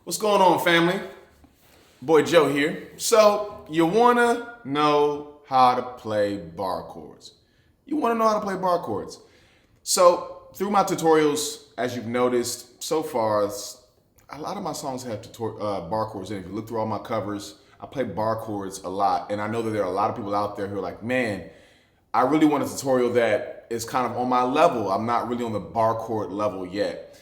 What's going on, family? Boy Joe here. So, you wanna know how to play bar chords. You wanna know how to play bar chords. So, through my tutorials, as you've noticed so far, a lot of my songs have bar chords in. If you look through all my covers, I play bar chords a lot. And I know that there are a lot of people out there who are like, man, I really want a tutorial that is kind of on my level. I'm not really on the bar chord level yet.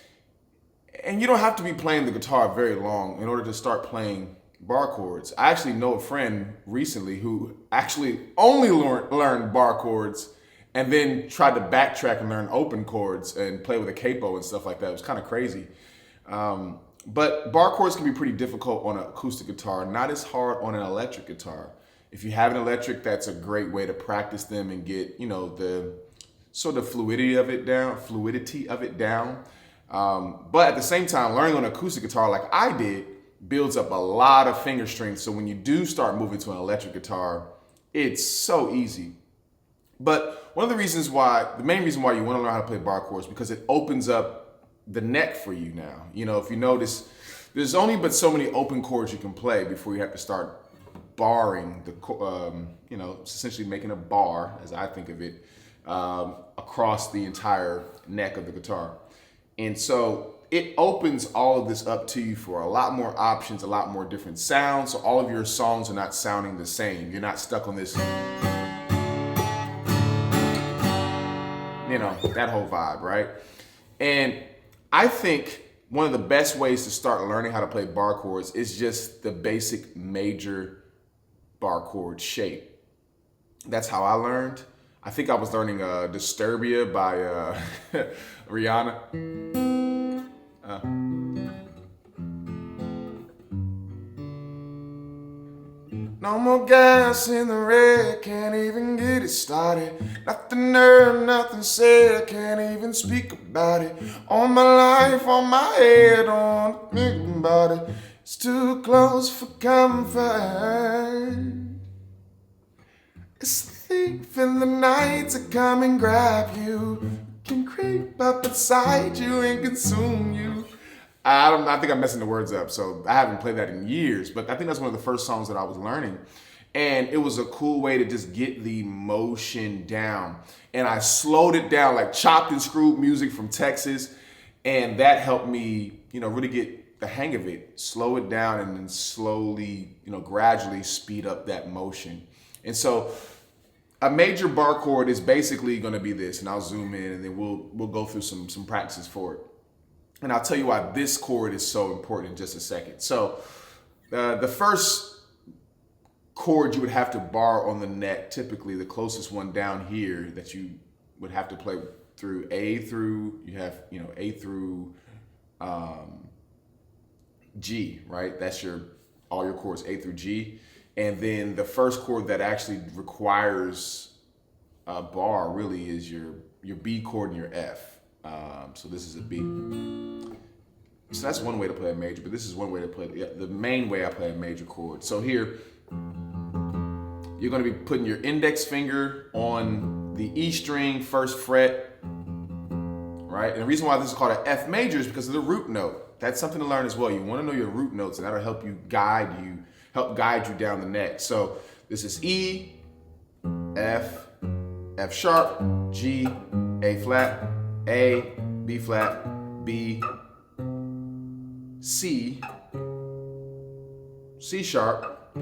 And you don't have to be playing the guitar very long in order to start playing bar chords. I actually know a friend recently who actually only learned bar chords and then tried to backtrack and learn open chords and play with a capo and stuff like that. It was kind of crazy. But bar chords can be pretty difficult on an acoustic guitar, not as hard on an electric guitar. If you have an electric, that's a great way to practice them and get, the sort of fluidity of it down. But at the same time, learning on an acoustic guitar like I did builds up a lot of finger strength. So when you do start moving to an electric guitar, it's so easy. But the main reason why you want to learn how to play bar chords, because it opens up the neck for you now. If you notice, there's only but so many open chords you can play before you have to start barring essentially making a bar, as I think of it, across the entire neck of the guitar. And so it opens all of this up to you for a lot more options, a lot more different sounds. So all of your songs are not sounding the same. You're not stuck on this, that whole vibe, right? And I think one of the best ways to start learning how to play bar chords is just the basic major bar chord shape. That's how I learned. I think I was learning Disturbia by Rihanna. No more gas in the red, can't even get it started. Nothing heard, nothing said, can't even speak about it. All my life, on my head, don't think about it. It's too close for comfort. It's a thief in the night to come and grab you. Can creep up inside you and consume you. I think I'm messing the words up, so I haven't played that in years, but I think that's one of the first songs that I was learning. And it was a cool way to just get the motion down. And I slowed it down, like chopped and screwed music from Texas. And that helped me, really get the hang of it, slow it down, and then slowly, gradually speed up that motion. And so a major bar chord is basically going to be this, and I'll zoom in and then we'll go through some practices for it. And I'll tell you why this chord is so important in just a second. So the first chord you would have to bar on the neck, typically the closest one down here that you would have to play through A through G, right? That's all your chords A through G. And then the first chord that actually requires a bar really is your B chord and your F. So this is a B. So that's one way to play a major, but this is one way to play the main way I play a major chord. So here, you're going to be putting your index finger on the E string, first fret, right? And the reason why this is called an F major is because of the root note. That's something to learn as well. You want to know your root notes, and that'll help guide you down the neck. So this is E, F, F sharp, G, A flat, A, B flat, B, C, C sharp,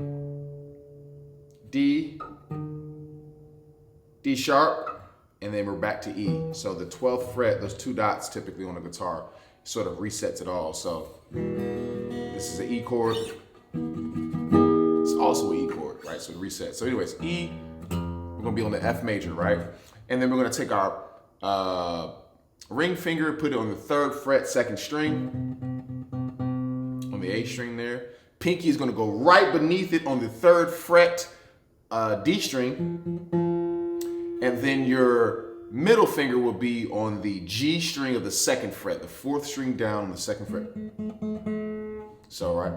D, D sharp, and then we're back to E. So the 12th fret, those two dots typically on the guitar, sort of resets it all. So this is an E chord. It's also an E chord, right? So it resets. So anyways, E, we're gonna be on the F major, right? And then we're gonna take our ring finger, put it on the 3rd fret, 2nd string, on the A string there. Pinky is gonna go right beneath it on the 3rd fret, D string. And then your middle finger will be on the G string of the 2nd fret, the 4th string down on the 2nd fret. So, right,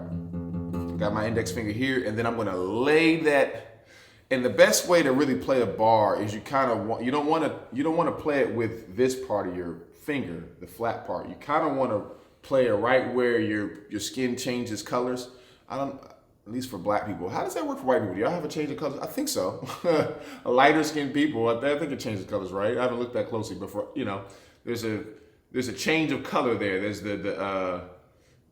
got my index finger here, and then I'm gonna lay that. And the best way to really play a bar is you don't want to play it with this part of your finger, the flat part. You kind of want to play it right where your skin changes colors. I don't, at least for black people. How does that work for white people? Do y'all have a change of colors? I think so. A lighter skinned people, I think it changes colors, right? I haven't looked that closely before. There's a change of color there. There's the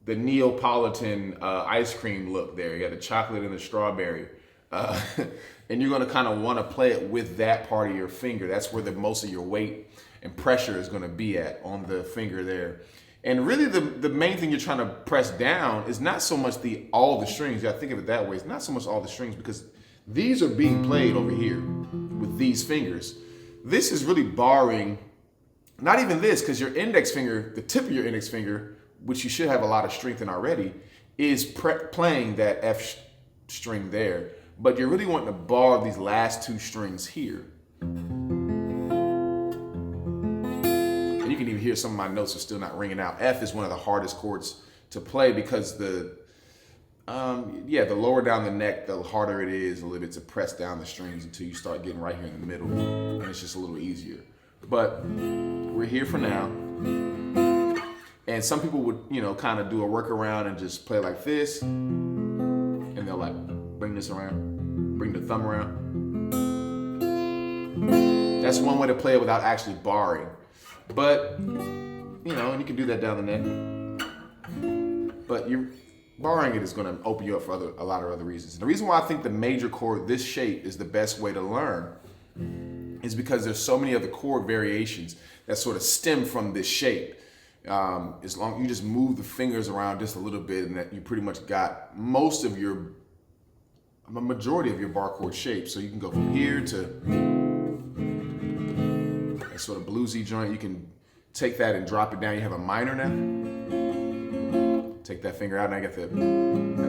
Neapolitan ice cream look there. You got the chocolate and the strawberry. And you're gonna kind of want to play it with that part of your finger. That's where most of your weight and pressure is gonna be at, on the finger there. And really the main thing you're trying to press down is not so much all the strings. You gotta think of it that way. It's not so much all the strings, because these are being played over here with these fingers. This is really barring, not even this, because your index finger, the tip of your index finger, which you should have a lot of strength in already, is playing that F string there. But you're really wanting to bar these last two strings here. And you can even hear some of my notes are still not ringing out. F is one of the hardest chords to play because the lower down the neck, the harder it is a little bit to press down the strings until you start getting right here in the middle. And it's just a little easier. But we're here for now. And some people would, kind of do a workaround and just play like this. And they'll like bring this around, bring the thumb around. That's one way to play it without actually barring. But, and you can do that down the neck. But barring it is going to open you up for a lot of other reasons. And the reason why I think the major chord, this shape, is the best way to learn is because there's so many other chord variations that sort of stem from this shape. As long as you just move the fingers around just a little bit, and that you pretty much got a majority of your bar chord shape. So you can go from here to that sort of bluesy joint. You can take that and drop it down. You have a minor now. Take that finger out, and I got that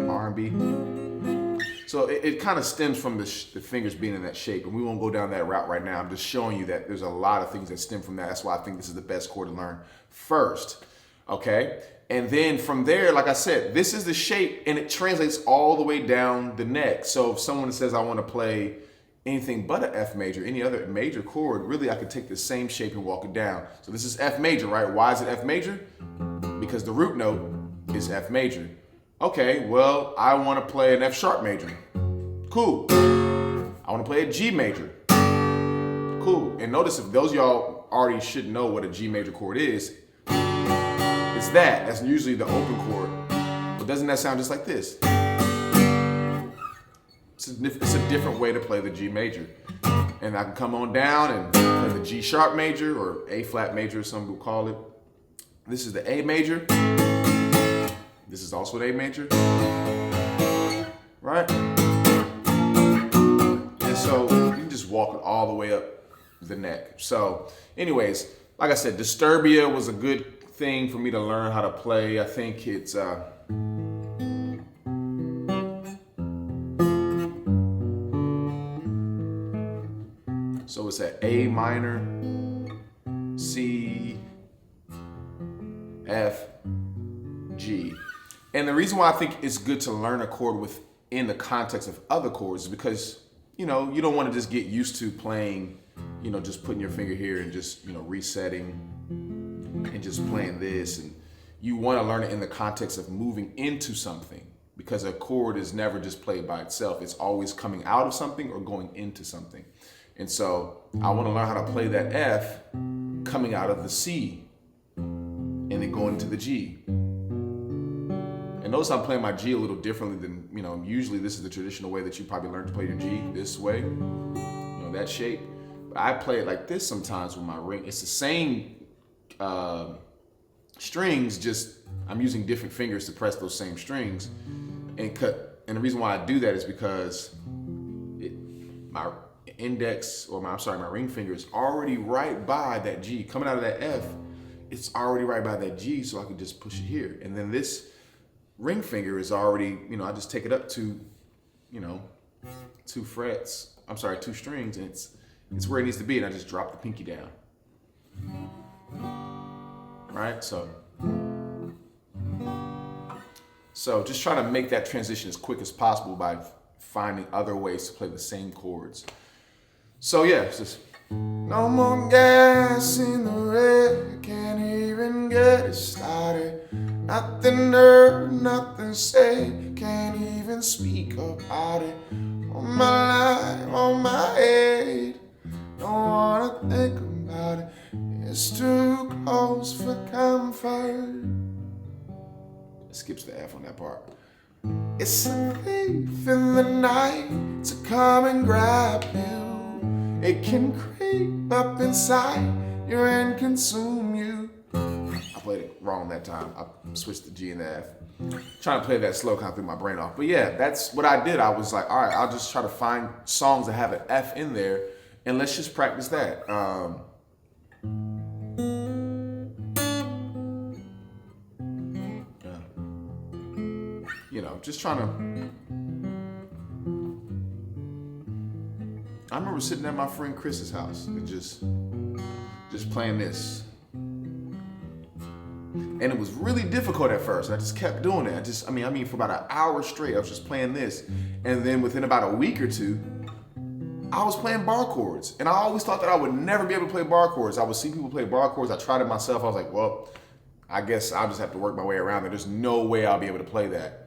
R&B. So it kind of stems from the fingers being in that shape, and we won't go down that route right now. I'm just showing you that there's a lot of things that stem from that. That's why I think this is the best chord to learn first, okay? And then from there, like I said, this is the shape, and it translates all the way down the neck. So if someone says I want to play anything but an F major, any other major chord, really I could take the same shape and walk it down. So this is F major, right? Why is it F major? Because the root note is F major. Okay, well, I want to play an F sharp major. Cool. I want to play a G major. Cool. And notice, if those of y'all already should know what a G major chord is, it's that. That's usually the open chord. But doesn't that sound just like this? It's a different way to play the G major. And I can come on down and play the G sharp major, or A flat major, as some people call it. This is the A major. This is also an A major. Right? And so you can just walk it all the way up the neck. So anyways, like I said, Disturbia was a good thing for me to learn how to play. I think it's so it's at A minor, C, F, G. And the reason why I think it's good to learn a chord within the context of other chords is because, you don't want to just get used to playing, just putting your finger here and just, resetting and just playing this. And you want to learn it in the context of moving into something, because a chord is never just played by itself. It's always coming out of something or going into something. And so I want to learn how to play that F coming out of the C and then going into the G. And notice I'm playing my G a little differently than, usually this is the traditional way that you probably learn to play your G, this way, that shape. But I play it like this sometimes with my ring. It's the same strings, just I'm using different fingers to press those same strings and cut. And the reason why I do that is because my index, or my ring finger is already right by that G. Coming out of that F, it's already right by that G, so I can just push it here. And then this ring finger is already, I just take it up to, 2 strings, and it's where it needs to be, and I just drop the pinky down. Right? So just try to make that transition as quick as possible by finding other ways to play the same chords. So yeah, it's just no more gas in the red, can't even get it started. Nothing heard, nothing said, can't even speak about it. On my life, on my head, don't wanna think about it. It's too close for comfort. It skips the F on that part. It's a thief in the night to come and grab you. It can creep up inside you and consume you. I played it wrong that time. I switched the G and the F. Trying to play that slow kind of threw my brain off. But yeah, that's what I did. I was like, all right, I'll just try to find songs that have an F in there and let's just practice that. You know, just trying to. I remember sitting at my friend Chris's house and just playing this. And it was really difficult at first. I just kept doing it. I mean, for about an hour straight, I was just playing this. And then within about a week or two, I was playing bar chords. And I always thought that I would never be able to play bar chords. I would see people play bar chords. I tried it myself. I was like, well, I guess I'll just have to work my way around it. There's no way I'll be able to play that.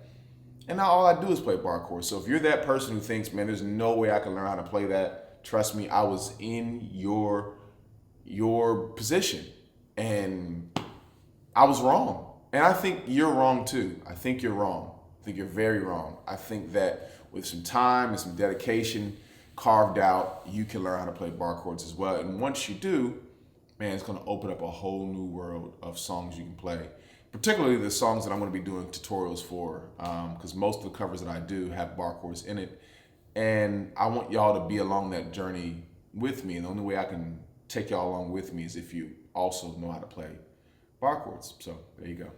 And now all I do is play bar chords. So if you're that person who thinks, man, there's no way I can learn how to play that, trust me, I was in your position. And I was wrong. And I think you're wrong too. I think you're wrong. I think you're very wrong. I think that with some time and some dedication carved out, you can learn how to play bar chords as well. And once you do, man, it's gonna open up a whole new world of songs you can play. Particularly the songs that I'm gonna be doing tutorials for, because most of the covers that I do have bar chords in it. And I want y'all to be along that journey with me. And the only way I can take y'all along with me is if you also know how to play bar chords. So there you go.